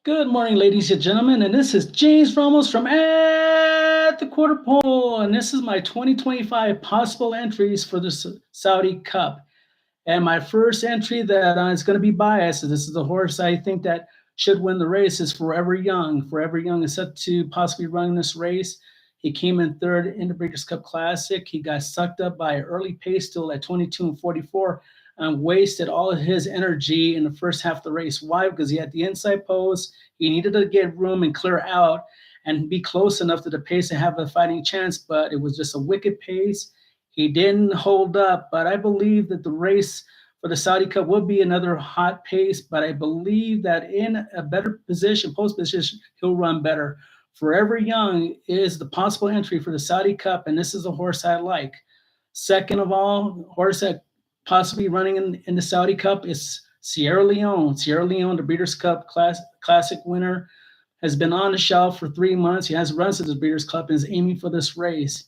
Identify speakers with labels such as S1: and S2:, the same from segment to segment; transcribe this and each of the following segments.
S1: Good morning, ladies and gentlemen, and this is James Ramos from At the Quarter Pole, and this is my 2025 possible entries for the Saudi Cup. And my first entry that is going to be biased, so this is the horse I think that should win the race, is Forever Young. Forever Young is set to possibly run this race. He came in third in the Breeders' Cup Classic. He got sucked up by early pace still at 22 and 44 and wasted all of his energy in the first half of the race. Why? Because he had the inside post. He needed to get room and clear out and be close enough to the pace to have a fighting chance, but it was just a wicked pace. He didn't hold up, but I believe that the race for the Saudi Cup would be another hot pace, but I believe that in a better position, post position, he'll run better. Forever Young is the possible entry for the Saudi Cup, and this is a horse I like. Second of all, horse that possibly running in the Saudi Cup is Sierra Leone. Sierra Leone, the Breeders' Cup Classic winner, has been on the shelf for 3 months. He has run to the Breeders' Cup and is aiming for this race.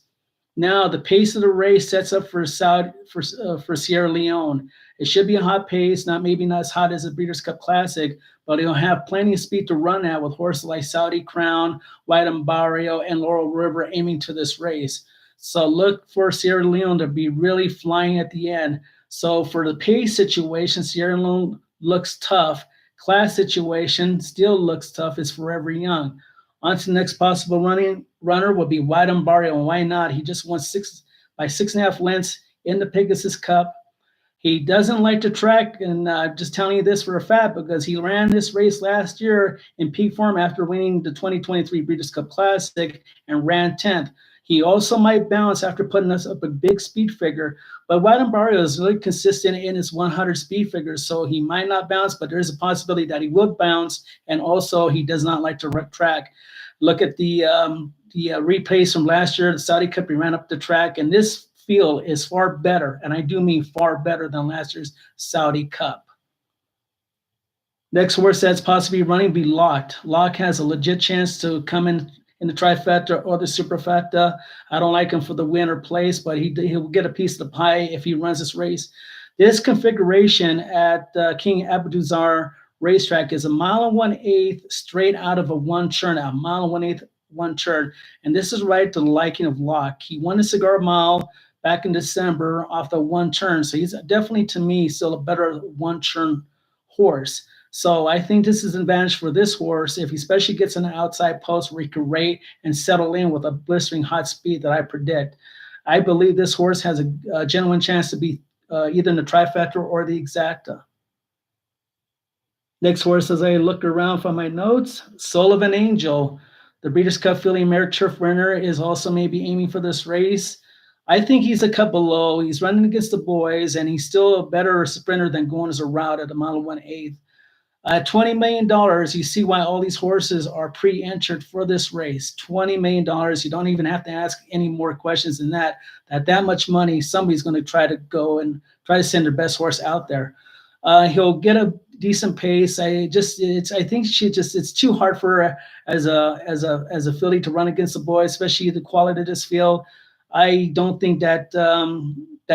S1: Now, the pace of the race sets up for Sierra Leone. It should be a hot pace, not as hot as the Breeders' Cup Classic, but he'll have plenty of speed to run at with horses like Saudi Crown, White Barrio, and Laurel River aiming to this race. So look for Sierra Leone to be really flying at the end. So for the pace situation, Sierra Leone looks tough. Class situation still looks tough. It's Forever Young. On to the next possible runner will be White Barrio, and why not? He just won 6.5 lengths in the Pegasus Cup. He doesn't like to track, and I'm just telling you this for a fact because he ran this race last year in peak form after winning the 2023 Breeders' Cup Classic and ran 10th. He also might bounce after putting us up a big speed figure, but White Barrio is really consistent in his 100 speed figures, so he might not bounce, but there's a possibility that he will bounce, and also he does not like to track. Look at the replays from last year, the Saudi Cup. He ran up the track, and this field is far better, and I do mean far better than last year's Saudi Cup. Next horse that's possibly running be Locked. Lock has a legit chance to come in the trifecta or the superfecta. I don't like him for the win or place, but he'll get a piece of the pie if he runs this race. This configuration at King Abdulzar Racetrack is 1.125 miles straight out of a one turn, a 1.125 miles one turn. And this is right to the liking of Lock. He won the Cigar Mile back in December off the one turn. So he's definitely, to me, still a better one turn horse. So I think this is an advantage for this horse if he especially gets in an outside post where he can rate and settle in with a blistering hot speed that I predict. I believe this horse has a genuine chance to be either in the trifecta or the exacta. Next horse, as I look around for my notes, Sullivan Angel. The Breeders' Cup Filly Mare Turf winner is also maybe aiming for this race. I think he's a cut below. He's running against the boys, and he's still a better sprinter than going as a route at a 1.125 miles. At $20 million, you see why all these horses are pre-entered for this race. $20 million. You don't even have to ask any more questions than that. That much money, somebody's going to try to go and try to send their best horse out there. He'll get a decent pace. I think it's too hard for her as a filly to run against the boys, especially the quality of this field. I don't think that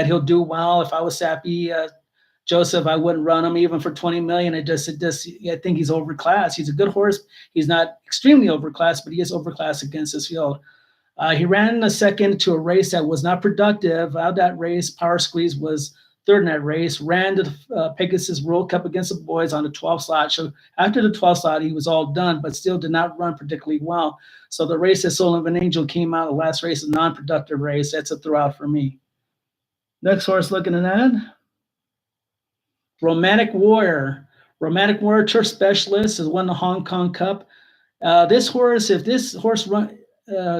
S1: he'll do well. If I was Sappy Joseph, I wouldn't run him even for 20 million. I think he's overclassed. He's a good horse. He's not extremely overclassed, but he is overclassed against this field. He ran a second to a race that was not productive. Out of that race, Power Squeeze was third in that race, ran to the Pegasus World Cup against the boys on the 12th slot. So after the 12th slot, he was all done, but still did not run particularly well. So the race that Sullivan Angel came out, the last race, a non-productive race. That's a throwout for me. Next horse looking at that, Romantic Warrior. Romantic Warrior Turf Specialist has won the Hong Kong Cup. If this horse run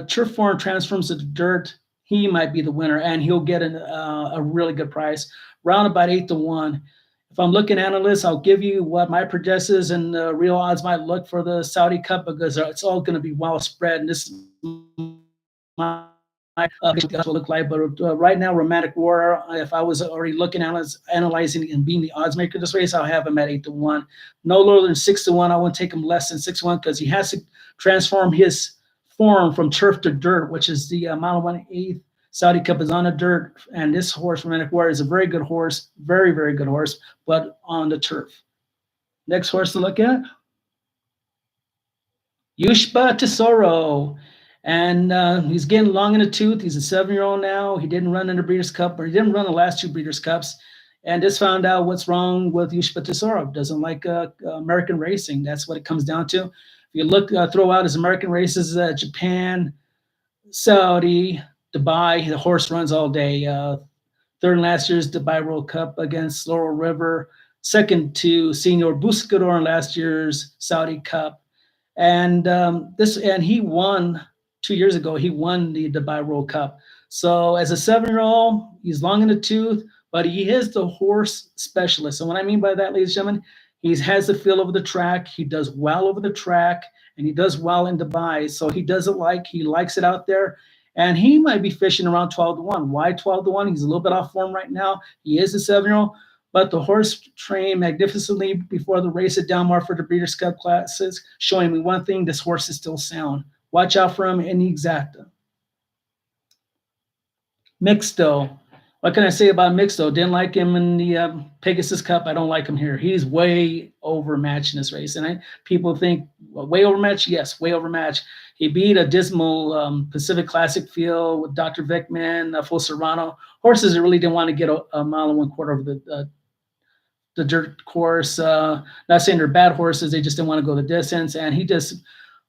S1: turf form transforms to dirt, he might be the winner, and he'll get a really good price, round about 8-1. If I'm looking at analysts, I'll give you what my projections and real odds might look for the Saudi Cup because it's all going to be well spread. And this is my what look like. But right now, Romantic Warrior, if I was already looking at analyzing and being the odds maker this race, I'll have him at 8-1. No lower than 6-1. I won't take him less than 6-1 because he has to transform his form from turf to dirt, which is the 1.125 Saudi Cup is on the dirt, and this horse, Romantic Warrior, is a very good horse, very, very good horse, but on the turf. Next horse to look at, Yushba Tesoro. And he's getting long in the tooth. He's a 7-year-old now. He didn't run in the Breeders' Cup, or he didn't run the last two Breeders' Cups. And just found out what's wrong with Yushba Tesoro. Doesn't like American racing. That's what it comes down to. If you look, throw out his American races, Japan, Saudi, Dubai, the horse runs all day. Third in last year's Dubai World Cup against Laurel River. Second to Senior Buscador in last year's Saudi Cup. And he won 2 years ago. He won the Dubai World Cup. So as a 7-year-old, he's long in the tooth, but he is the horse specialist. And what I mean by that, ladies and gentlemen, he has the feel over the track. He does well over the track, and he does well in Dubai. So he likes it out there. And he might be fishing around 12-1. Why 12-1? He's a little bit off form right now. He is a 7-year-old, but the horse trained magnificently before the race at Del Mar for the Breeders' Cup classes, showing me one thing: this horse is still sound. Watch out for him in the Exacta. Mixto. What can I say about Mixto? Didn't like him in the Pegasus Cup. I don't like him here. He's way overmatched in this race. And people think, well, way overmatched? Yes, way overmatched. He beat a dismal Pacific Classic field with Dr. Vickman, Full Serrano. Horses that really didn't want to get a mile and 1/4 over the dirt course. Not saying they're bad horses. They just didn't want to go the distance. And he just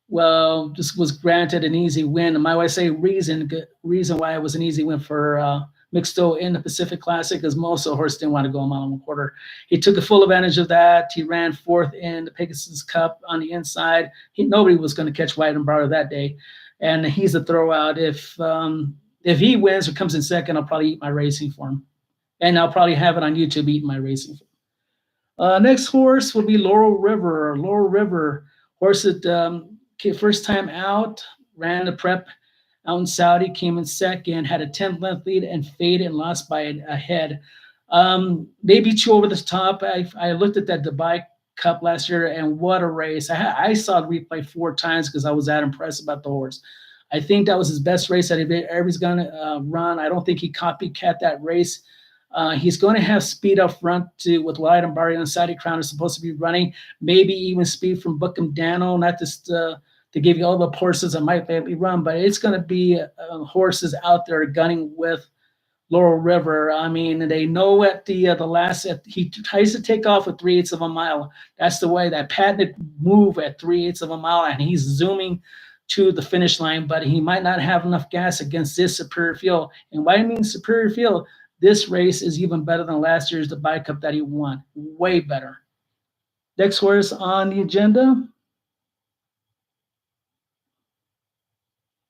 S1: was granted an easy win. And my way say reason why it was an easy win for Mixto in the Pacific Classic, because most of the horse didn't want to go a mile and 1/4. He took a full advantage of that. He ran 4th in the Pegasus Cup on the inside. Nobody was going to catch White and Barter that day, and he's a throwout. If he wins or comes in second, I'll probably eat my racing for him, and I'll probably have it on YouTube eating my racing for him. Next horse will be Laurel River. Laurel River, horse that first time out, ran the prep out in Saudi, came in second, had a 10th length lead, and faded and lost by a head. They beat you over the top. I looked at that Dubai Cup last year, and what a race. I saw the replay 4 times because I was that impressed about the horse. I think that was his best race that he's going to run. I don't think he copycat that race. He's going to have speed up front with White and Barrio and Saudi Crown is supposed to be running, maybe even speed from Bookham Dano, not just to give you all the horses that might badly run, but it's going to be horses out there gunning with Laurel River. I mean, they know at the last, he tries to take off with 3/8 of a mile. That's the way, that patented move at 3/8 of a mile, and he's zooming to the finish line, but he might not have enough gas against this superior field. And why I mean superior field, this race is even better than last year's Dubai Cup that he won. Way better. Next horse on the agenda,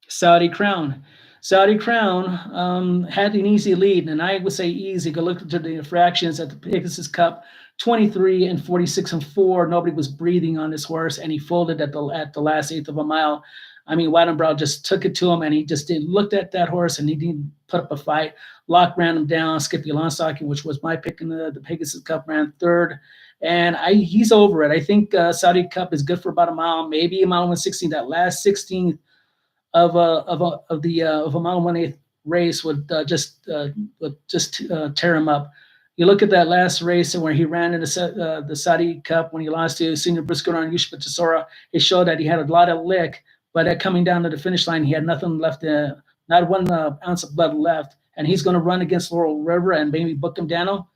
S1: Saudi Crown. Saudi Crown had an easy lead, and I would say easy. Go look at the fractions at the Pegasus Cup, 23 and 46 and 4. Nobody was breathing on this horse, and he folded at the last 1/8 of a mile. I mean, Weidenbrow just took it to him, and he just looked at that horse, and he didn't put up a fight. Locke ran him down. Skippy Lonsaki, which was my pick in the Pegasus Cup, ran 3rd. And he's over it. I think Saudi Cup is good for about a mile, maybe a mile and 1/16. That last 16th of a mile and 1/8 race would just tear him up. You look at that last race and where he ran in the Saudi Cup when he lost to Senior Buscador and Yushba Tesoro, it showed that he had a lot of lick, but at coming down to the finish line, he had nothing left, not 1 ounce of blood left, and he's going to run against Laurel River and maybe Bookham Dano.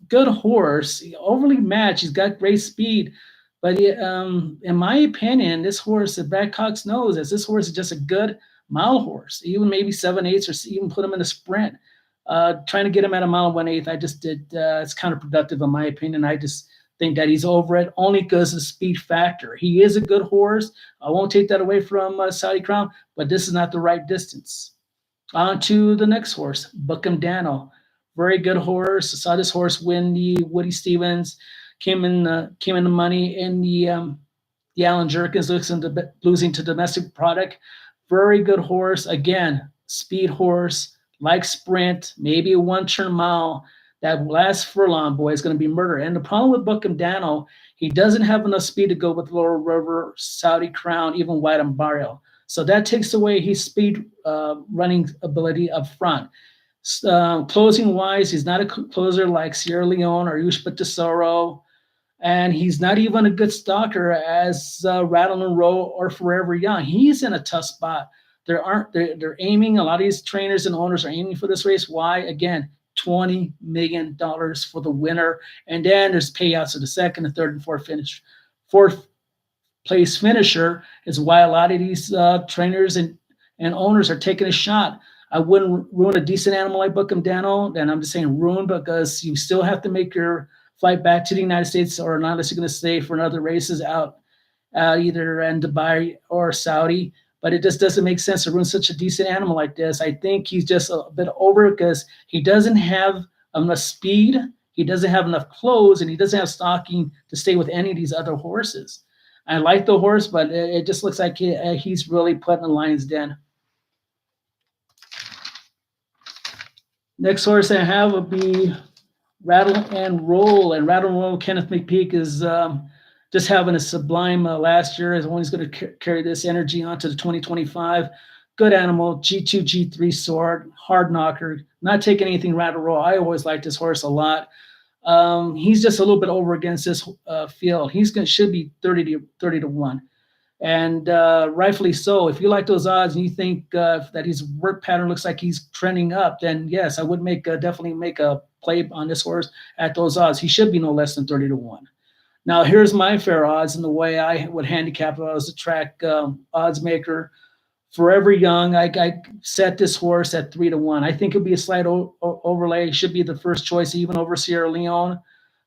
S1: Good horse, overly matched. He's got great speed. But in my opinion, this horse that Brad Cox knows is this horse is just a good mile horse, even maybe 7/8 or even put him in a sprint. Trying to get him at a mile and 1/8, it's counterproductive in my opinion. I just think that he's over it only because of the speed factor. He is a good horse. I won't take that away from Saudi Crown, but this is not the right distance. On to the next horse, Bookham Dano. Very good horse. I saw this horse win the Woody Stevens. Came in the money in the Alan Jerkins, losing to Domestic Product. Very good horse. Again, speed horse, like sprint, maybe a 1-turn mile. That last furlong, boy, is going to be murder. And the problem with Bookham Dano, he doesn't have enough speed to go with Laurel River, Saudi Crown, even White and Barrio. So that takes away his speed running ability up front. Closing wise, he's not a closer like Sierra Leone or Yushba Tesoro. And he's not even a good stalker as Rattle and Roll or Forever Young. He's in a tough spot. They're aiming. A lot of these trainers and owners are aiming for this race. Why? Again, $20 million for the winner, and then there's payouts of the second, and third, and fourth place finisher. Is why a lot of these trainers and owners are taking a shot. I wouldn't ruin a decent animal like Buckham Dano, and I'm just saying ruin because you still have to make your flight back to the United States, or not unless you're going to stay for another races out either in Dubai or Saudi. But it just doesn't make sense to ruin such a decent animal like this. I think he's just a bit over because he doesn't have enough speed, he doesn't have enough clothes, and he doesn't have stocking to stay with any of these other horses. I like the horse, but it just looks like he's really put in the lion's den. Next horse I have would be Rattle and Roll. And Rattle and Roll, Kenneth McPeak is just having a sublime last year. Is one who's going to carry this energy onto the 2025. Good animal, G2, G3 sword, hard knocker, not taking anything Rattle Roll. I always liked this horse a lot. He's just a little bit over against this field. Should be 30 to 1. And rightfully so. If you like those odds and you think that his work pattern looks like he's trending up, then yes, I would definitely make a play on this horse at those odds. He should be no less than 30 to 1. Now, here's my fair odds and the way I would handicap if I was a track odds maker. Forever Young, I set this horse at 3 to 1. I think it'll be a slight overlay. It should be the first choice, even over Sierra Leone,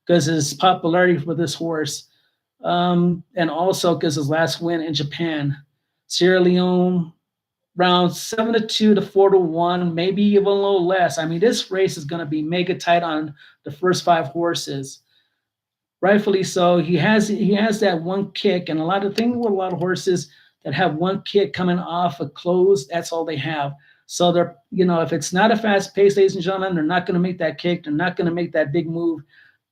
S1: because his popularity for this horse. And also because his last win in Japan. Sierra Leone, round 7 to 2 to 4 to 1, maybe even a little less. I mean, this race is going to be mega tight on the first 5 horses. Rightfully so. He has that one kick, and a lot of things with a lot of horses that have one kick coming off a close, that's all they have. So they're, if it's not a fast pace, ladies and gentlemen, they're not going to make that kick. They're not going to make that big move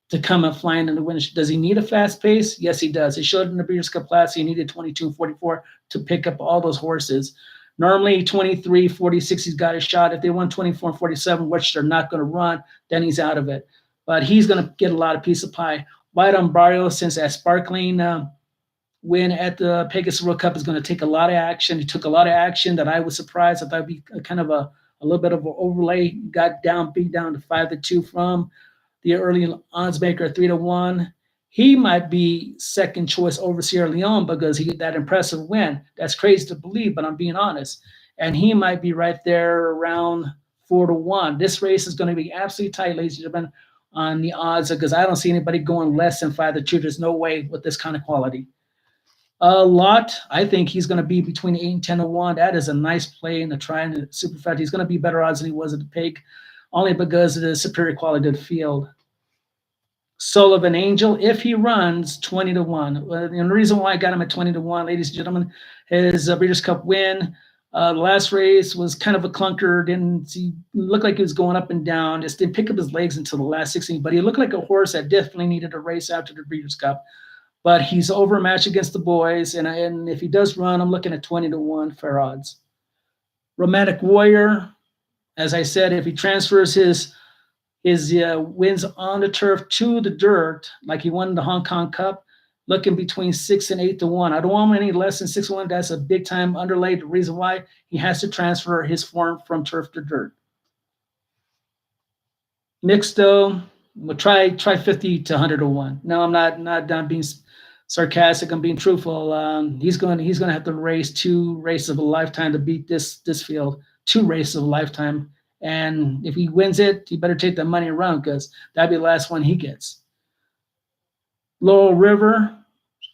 S1: to come up flying in the win. Does he need a fast pace? Yes, he does. He showed in the Breeders' Cup Classic he needed 22.44 to pick up all those horses. Normally 23.46, he's got a shot. If they run 24.47, which they're not going to run, then he's out of it. But he's going to get a lot of piece of pie. White on Barrio, since that sparkling win at the Pegasus World Cup, is going to take a lot of action. He took a lot of action that I was surprised. I thought it'd be kind of a little bit of an overlay. Got beat down to 5 to 2 from the early odds maker, 3 to 1. He might be second choice over Sierra Leone because he get that impressive win. That's crazy to believe, but I'm being honest. And he might be right there around 4 to 1. This race is going to be absolutely tight, ladies and gentlemen, on the odds, because I don't see anybody going less than 5 to 2. There's no way with this kind of quality. Lot, I think he's going to be between 8 and 10 to 1. That is a nice play in the try and the Superfecta. He's going to be better odds than he was at the Pig, only because of the superior quality of the field. Sullivan Angel, if he runs, 20 to 1. And the reason why I got him at 20 to 1, ladies and gentlemen, his Breeders' Cup win. The last race was kind of a clunker. He looked like he was going up and down. Just didn't pick up his legs until the last 16. But he looked like a horse that definitely needed a race after the Breeders' Cup. But he's overmatched against the boys. And if he does run, I'm looking at 20 to 1 fair odds. Romantic Warrior, as I said, if he transfers his wins on the turf to the dirt, like he won the Hong Kong Cup, looking between 6 and 8 to 1. I don't want him any less than 6 to 1. That's a big time underlay. The reason why he has to transfer his form from turf to dirt. Mixto, we'll try 50 to 100 to 1. No, I'm not being sarcastic. I'm being truthful. He's going to have to race 2 races of a lifetime to beat this field. 2 races of a lifetime. And if he wins it, he better take that money and run, because that'd be the last one he gets. Laurel River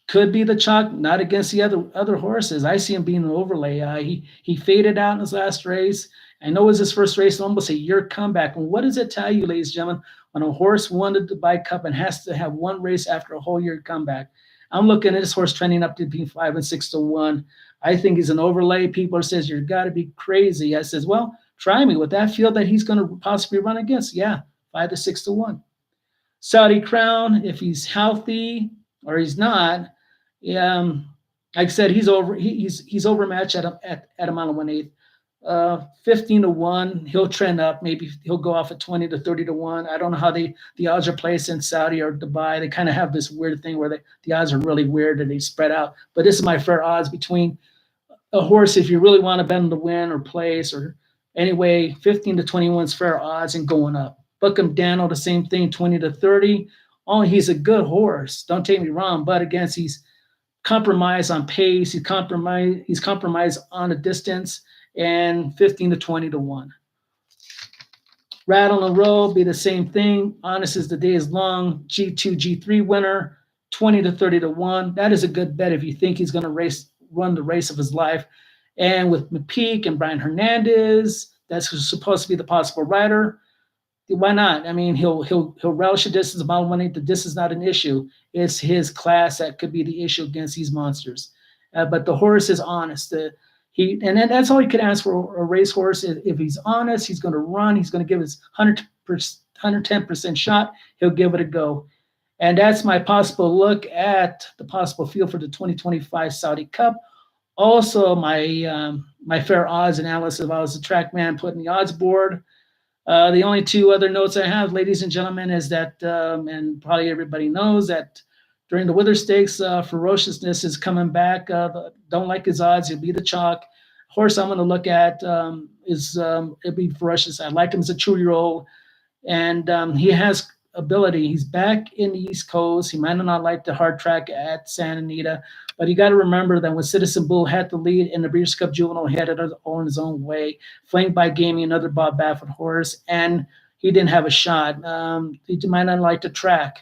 S1: could be the chalk, not against the other horses. I see him being an overlay. He faded out in his last race. I know it was his first race, almost a year comeback. And what does it tell you, ladies and gentlemen, when a horse won the Dubai Cup and has to have one race after a whole year comeback? I'm looking at this horse trending up to between 5 and 6 to 1. I think he's an overlay. People says, you've got to be crazy. I says, well, try me with that field that he's going to possibly run against. Yeah, 5 to 6 to 1. Saudi Crown, if he's healthy or he's not, like I said, he's overmatched at a mile and 1/8. 15 to 1. He'll trend up. Maybe he'll go off at 20 to 30 to 1. I don't know how the odds are placed in Saudi or Dubai. They kind of have this weird thing where the odds are really weird and they spread out. But this is my fair odds between a horse, if you really want to bet him to win or place, or anyway, 15 to 21 is fair odds and going up. Buckham Daniel, the same thing, 20 to 30. Oh, he's a good horse. Don't take me wrong, but against he's compromised on pace. He's compromised on the distance, and 15 to 20 to 1. Rattle and Roll be the same thing. Honest as the day is long. G2, G3 winner, 20 to 30 to 1. That is a good bet if you think he's going to run the race of his life. And with McPeak and Brian Hernandez, that's supposed to be the possible rider. Why not? I mean, he'll relish the distance. Mile 1/8. The distance is not an issue. It's his class that could be the issue against these monsters. But the horse is honest. And then that's all you can ask for a racehorse. If he's honest, he's going to run. He's going to give his 110% shot. He'll give it a go. And that's my possible look at the possible field for the 2025 Saudi Cup. Also, my fair odds analysis. If I was a track man putting the odds board. The only two other notes I have, ladies and gentlemen, is that, and probably everybody knows that during the Wither Stakes, Ferociousness is coming back. Don't like his odds. He'll be the chalk. Horse I'm going to look at it'll be Ferocious. I like him as a 2-year-old, and he has ability. He's back in the East Coast. He might not like the hard track at Santa Anita, but you got to remember that when Citizen Bull had the lead in the Breeders' Cup Juvenile, he had it on his own way, flanked by Gamey, another Bob Baffert horse, and he didn't have a shot. He might not like the track.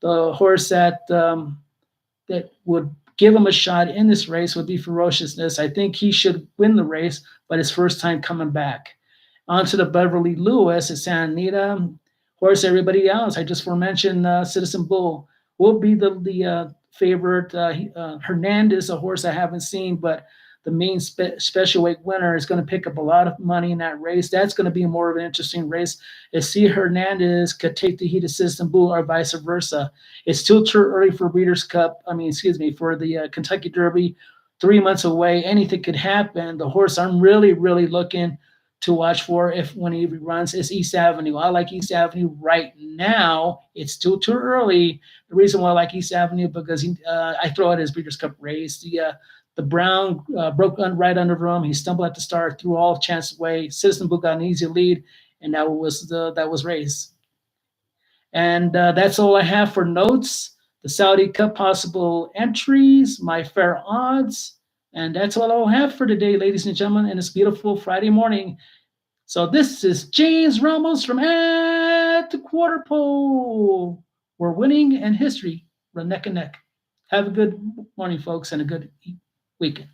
S1: The horse that would give him a shot in this race would be Ferociousness. I think he should win the race, but his first time coming back. On to the Beverly Lewis at Santa Anita. Horse, everybody else, I just mentioned Citizen Bull will be the favorite. Hernandez, a horse I haven't seen, but the main special weight winner is going to pick up a lot of money in that race. That's going to be more of an interesting race. Is see Hernandez could take the heat of Citizen Bull or vice versa. It's still too early for Breeders' Cup. For the Kentucky Derby, 3 months away. Anything could happen. The horse I'm really, really looking to watch for when he runs is East Avenue. I like East Avenue right now. It's still too early. The reason why I like East Avenue because I throw it as Breeders' Cup race. The Brown broke right under him. He stumbled at the start, threw all chance away. Citizen Bull got an easy lead, and that was race. And that's all I have for notes. The Saudi Cup possible entries, my fair odds. And that's all I'll have for today, ladies and gentlemen, and it's beautiful Friday morning. So this is James Ramos from At the Quarter Pole, where winning and history run neck and neck. Have a good morning, folks, and a good weekend.